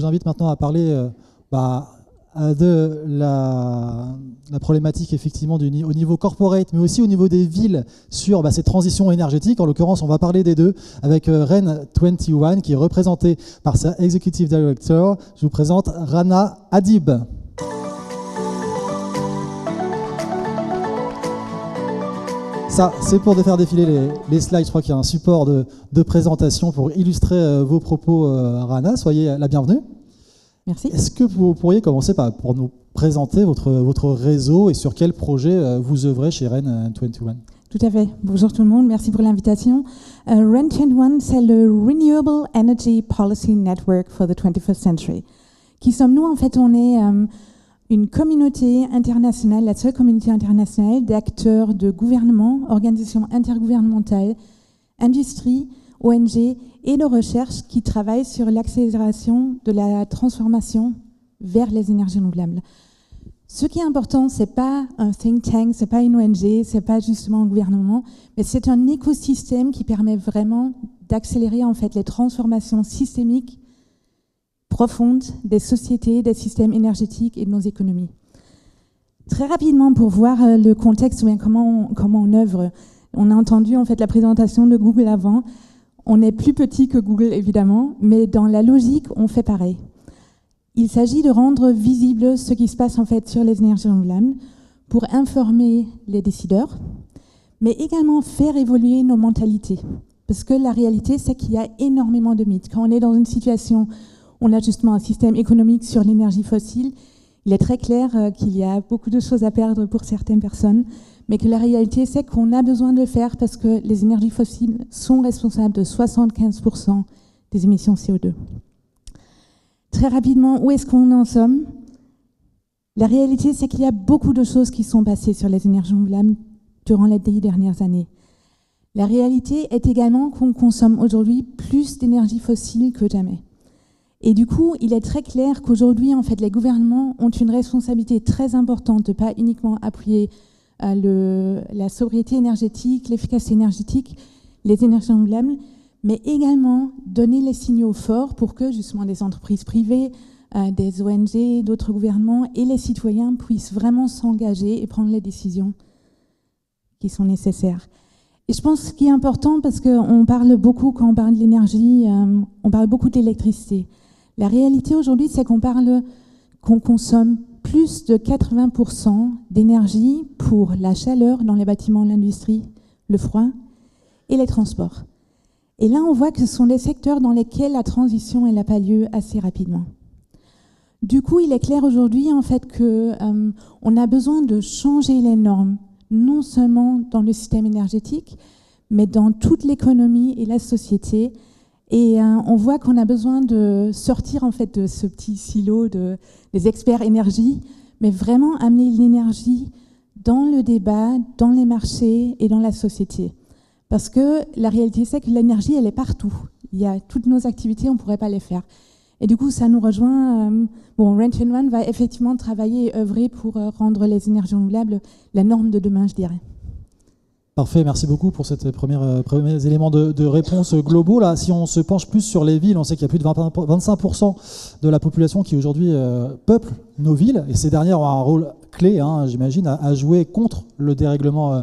vous invite maintenant à parler de la problématique effectivement au niveau corporate, mais aussi au niveau des villes sur ces transitions énergétiques. En l'occurrence, on va parler des deux avec REN21 qui est représenté par sa Executive Director. Je vous présente Rana Adib. Ça, c'est pour faire défiler les slides. Je crois qu'il y a un support de présentation pour illustrer vos propos, Rana. Soyez la bienvenue. Merci. Est-ce que vous pourriez commencer pour nous présenter votre réseau et sur quel projet vous œuvrez chez REN21? Tout à fait. Bonjour tout le monde, merci pour l'invitation. REN21, c'est le Renewable Energy Policy Network for the 21st Century. Qui sommes-nous? En fait, on est une communauté internationale, la seule communauté internationale d'acteurs de gouvernement, organisations intergouvernementales, industries, ONG et de recherche qui travaillent sur l'accélération de la transformation vers les énergies renouvelables. Ce qui est important, ce n'est pas un think tank, ce n'est pas une ONG, ce n'est pas justement un gouvernement, mais c'est un écosystème qui permet vraiment d'accélérer en fait les transformations systémiques profondes des sociétés, des systèmes énergétiques et de nos économies. Très rapidement, pour voir le contexte, comment on œuvre, on a entendu en fait la présentation de Google avant. On est plus petit que Google, évidemment, mais dans la logique, on fait pareil. Il s'agit de rendre visible ce qui se passe en fait sur les énergies renouvelables pour informer les décideurs, mais également faire évoluer nos mentalités. Parce que la réalité, c'est qu'il y a énormément de mythes. Quand on est dans une situation où on a justement un système économique sur l'énergie fossile, il est très clair qu'il y a beaucoup de choses à perdre pour certaines personnes, mais que la réalité, c'est qu'on a besoin de le faire parce que les énergies fossiles sont responsables de 75% des émissions CO2. Très rapidement, où est-ce qu'on en sommes? La réalité, c'est qu'il y a beaucoup de choses qui sont passées sur les énergies renouvelables durant les 10 dernières années. La réalité est également qu'on consomme aujourd'hui plus d'énergie fossile que jamais. Et du coup, il est très clair qu'aujourd'hui, en fait, les gouvernements ont une responsabilité très importante de ne pas uniquement appuyer la sobriété énergétique, l'efficacité énergétique, les énergies renouvelables, mais également donner les signaux forts pour que justement des entreprises privées, des ONG, d'autres gouvernements et les citoyens puissent vraiment s'engager et prendre les décisions qui sont nécessaires. Et je pense qu'il est important parce qu'on parle beaucoup, quand on parle de l'énergie, on parle beaucoup de l'électricité. La réalité aujourd'hui, c'est qu'on consomme plus de 80% d'énergie pour la chaleur dans les bâtiments, l'industrie, le froid et les transports. Et là, on voit que ce sont des secteurs dans lesquels la transition n'a pas lieu assez rapidement. Du coup, il est clair aujourd'hui en fait qu'on a besoin de changer les normes, non seulement dans le système énergétique, mais dans toute l'économie et la société. Et on voit qu'on a besoin de sortir en fait de ce petit silo des experts énergie, mais vraiment amener l'énergie dans le débat, dans les marchés et dans la société. Parce que la réalité, c'est que l'énergie, elle est partout. Il y a toutes nos activités, on ne pourrait pas les faire. Et du coup, ça nous rejoint. REN21 va effectivement travailler et œuvrer pour rendre les énergies renouvelables la norme de demain, je dirais. Parfait, merci beaucoup pour ces premiers éléments de réponse globaux. Là, si on se penche plus sur les villes, on sait qu'il y a plus de 25% de la population qui aujourd'hui peuple nos villes, et ces dernières ont un rôle clé, j'imagine, à jouer contre le dérèglement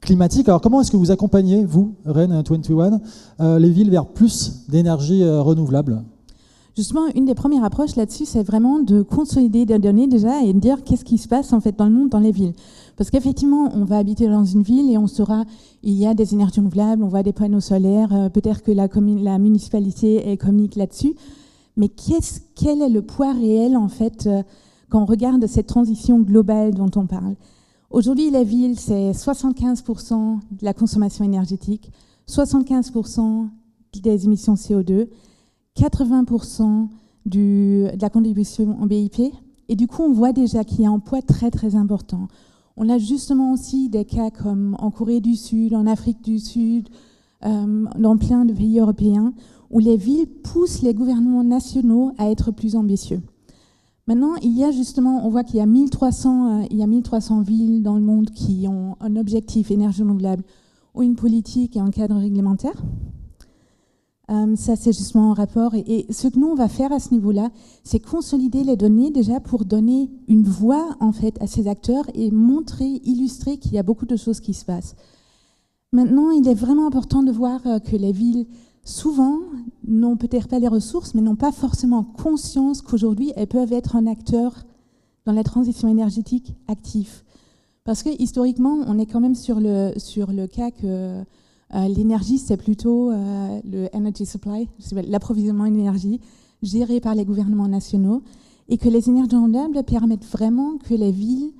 climatique. Alors comment est-ce que vous accompagnez, vous, REN21, les villes vers plus d'énergie renouvelable? Justement, une des premières approches là-dessus, c'est vraiment de consolider des données déjà et de dire qu'est-ce qui se passe en fait dans le monde, dans les villes. Parce qu'effectivement, on va habiter dans une ville et on saura il y a des énergies renouvelables, on voit des panneaux solaires, peut-être que la municipalité communique là-dessus. Mais quel est le poids réel en fait quand on regarde cette transition globale dont on parle? Aujourd'hui, les villes, c'est 75% de la consommation énergétique, 75% des émissions CO2, 80% de la contribution en BIP. Et du coup, on voit déjà qu'il y a un poids très, très important. On a justement aussi des cas comme en Corée du Sud, en Afrique du Sud, dans plein de pays européens, où les villes poussent les gouvernements nationaux à être plus ambitieux. Maintenant, il y a justement, on voit qu'il y a 1300 villes dans le monde qui ont un objectif énergie renouvelable ou une politique et un cadre réglementaire. Ça, c'est justement un rapport. Et ce que nous, on va faire à ce niveau-là, c'est consolider les données déjà pour donner une voix, en fait, à ces acteurs et montrer, illustrer qu'il y a beaucoup de choses qui se passent. Maintenant, il est vraiment important de voir que les villes, souvent, n'ont peut-être pas les ressources, mais n'ont pas forcément conscience qu'aujourd'hui, elles peuvent être un acteur dans la transition énergétique actif. Parce que, historiquement, on est quand même sur le cas que l'énergie, c'est plutôt le energy supply, l'approvisionnement en énergie, géré par les gouvernements nationaux, et que les énergies renouvelables permettent vraiment que les villes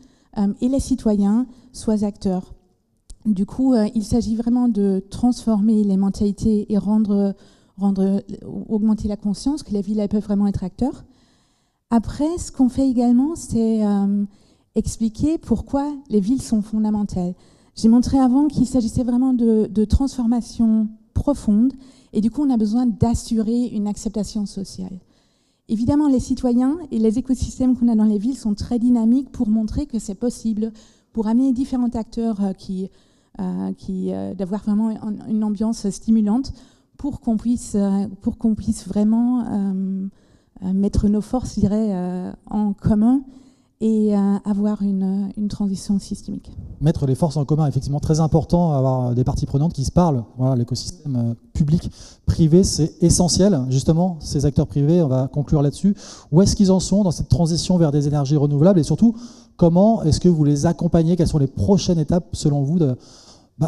et les citoyens soient acteurs. Du coup, il s'agit vraiment de transformer les mentalités et augmenter la conscience que les villes elles peuvent vraiment être acteurs. Après, ce qu'on fait également, c'est expliquer pourquoi les villes sont fondamentales. J'ai montré avant qu'il s'agissait vraiment de transformation profonde et du coup, on a besoin d'assurer une acceptation sociale. Évidemment, les citoyens et les écosystèmes qu'on a dans les villes sont très dynamiques pour montrer que c'est possible, pour amener différents acteurs d'avoir vraiment une ambiance stimulante pour qu'on puisse vraiment mettre nos forces, je dirais, en commun et avoir une transition systémique. Mettre les forces en commun, effectivement, très important, avoir des parties prenantes qui se parlent. Voilà, l'écosystème public, privé, c'est essentiel. Justement, ces acteurs privés, on va conclure là-dessus. Où est-ce qu'ils en sont dans cette transition vers des énergies renouvelables et surtout, comment est-ce que vous les accompagnez? Quelles sont les prochaines étapes, selon vous,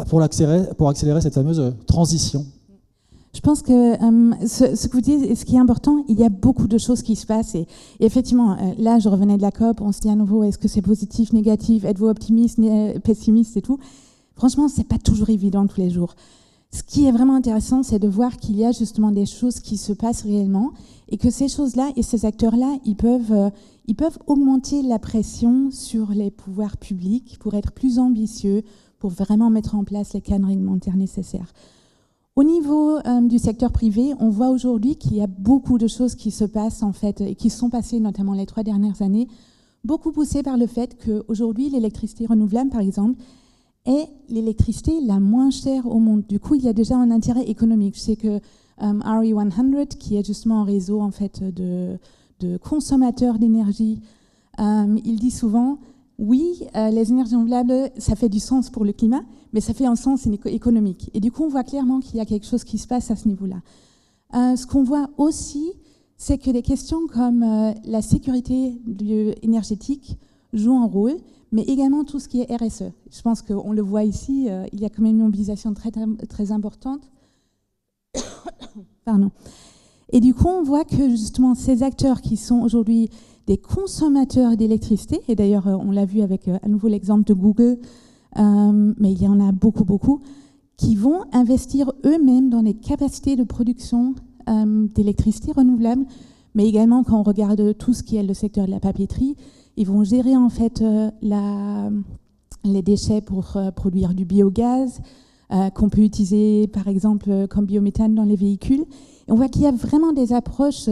pour accélérer cette fameuse transition? Je pense que ce que vous dites, ce qui est important, il y a beaucoup de choses qui se passent. Et effectivement, là, je revenais de la COP, on se dit à nouveau, est-ce que c'est positif, négatif, êtes-vous optimiste, pessimiste et tout. Franchement, c'est pas toujours évident tous les jours. Ce qui est vraiment intéressant, c'est de voir qu'il y a justement des choses qui se passent réellement et que ces choses-là et ces acteurs-là, ils peuvent augmenter la pression sur les pouvoirs publics pour être plus ambitieux, pour vraiment mettre en place les cadres réglementaires nécessaires. Au niveau du secteur privé, on voit aujourd'hui qu'il y a beaucoup de choses qui se passent en fait et qui sont passées notamment les 3 dernières années, beaucoup poussées par le fait qu'aujourd'hui l'électricité renouvelable par exemple est l'électricité la moins chère au monde. Du coup, il y a déjà un intérêt économique. Je sais que RE100, qui est justement un réseau en fait de consommateurs d'énergie, il dit souvent oui, les énergies renouvelables, ça fait du sens pour le climat, mais ça fait un sens économique. Et du coup, on voit clairement qu'il y a quelque chose qui se passe à ce niveau-là. Ce qu'on voit aussi, c'est que des questions comme la sécurité énergétique jouent un rôle, mais également tout ce qui est RSE. Je pense qu'on le voit ici, il y a quand même une mobilisation très, très importante. Pardon. Et du coup, on voit que justement ces acteurs qui sont aujourd'hui des consommateurs d'électricité, et d'ailleurs on l'a vu avec à nouveau l'exemple de Google, mais il y en a beaucoup, beaucoup, qui vont investir eux-mêmes dans des capacités de production d'électricité renouvelable, mais également quand on regarde tout ce qui est le secteur de la papeterie, ils vont gérer en fait les déchets pour produire du biogaz, qu'on peut utiliser par exemple comme biométhane dans les véhicules. Et on voit qu'il y a vraiment des approches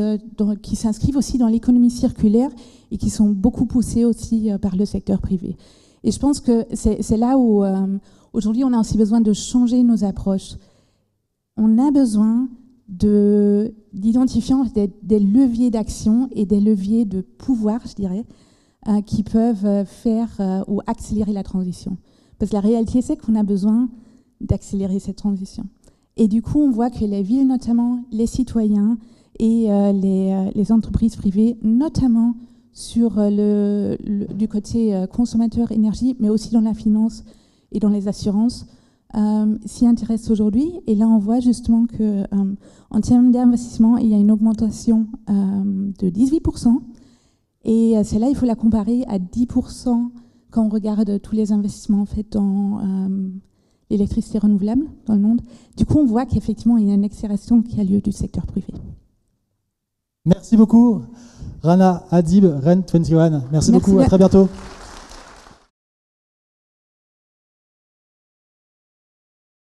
qui s'inscrivent aussi dans l'économie circulaire et qui sont beaucoup poussées aussi par le secteur privé. Et je pense que c'est là où aujourd'hui on a aussi besoin de changer nos approches. On a besoin d'identifier des leviers d'action et des leviers de pouvoir, je dirais, qui peuvent faire ou accélérer la transition. Parce que la réalité, c'est qu'on a besoin d'accélérer cette transition. Et du coup, on voit que les villes, notamment les citoyens et les entreprises privées, notamment sur du côté consommateur énergie, mais aussi dans la finance et dans les assurances, s'y intéressent aujourd'hui. Et là, on voit justement qu'en termes d'investissement, il y a une augmentation de 18%. Et celle-là, il faut la comparer à 10% quand on regarde tous les investissements en fait, dans l'électricité renouvelable dans le monde. Du coup, on voit qu'effectivement, il y a une accélération qui a lieu du secteur privé. Merci beaucoup, Rana Adib, REN21. Merci beaucoup, à très bientôt.